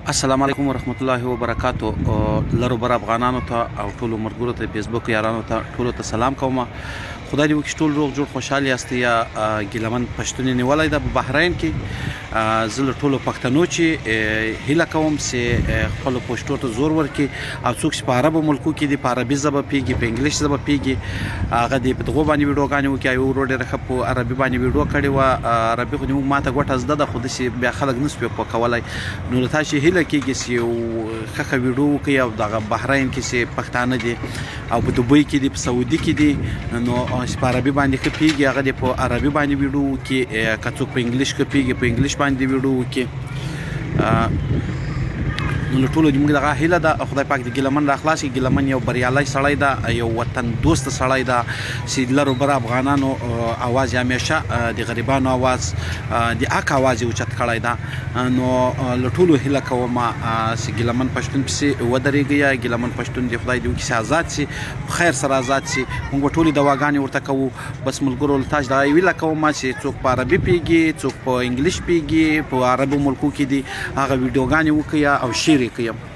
السلام علیکم ورحمت الله وبرگاتو. لرو بر افغانانو ته او ټولو مرګورو ته فیسبوک یارانو ته ټولو ته سلام کوم. خدای دې وکړي ټول روغ جوړ خوشحال یاست. یا ګیلمن پښتون نیولای د بحرین کې زه له ټولو پښتنو چې هیله کوم چې خپل پښتو ته زور ورکړي او څوک چې په عربو ملکو کې دي په عربي ژبه پیږي په انګلیش ژبه پیږي هغه دې په دغو باندې ویډیوګانې وکړي. یو ورور ډېره ښه په عربي باندې ویډیو کړې وه. عربي خو زموږ ماته ګوټه زده ده خو داسې بیا خلک نه سوی پوه کولی. نو له تاسې هیله کېږي چې یو ښه ویډیو وکړي او دغه بحرین کې چې پښتانه دي او په دوبۍ کې دي په سعودي کې دي نو چې په عربي باندې ښه پیږي هغه دې په عربي باندې ویډیو وکړي. که څوک په انګلیش ښه پیږي په انګلیش باندې ویډیو وکړي. نو له ټولو زموږ دغه هیله ده خدای پاک د ګیلمن راخلاص کړي. ګیلمن یو بریالی سړی ده یو وطن دوست سړی ده چې لرو بر افغانانو اواز یې همیشه د غریبانو اواز د حق اواز یې اوچت کړی ده. نو له ټولو هیله کوم چې ګیلمن پښتون پسې ودرېږي. ګیلمن پښتون دی خدای دې وکړي چې آزاد شي په خیر سره آزاد شي. موږ به ټولې دواګانې ورته کوو. بس ملګرو له تاسو دغه هیله کوم چې څوک په عربي پیږي څوک په انګلیش پیږي په عربو ملکو کې دي هغه ویډیوګانې وکړي او شیر یې کړي.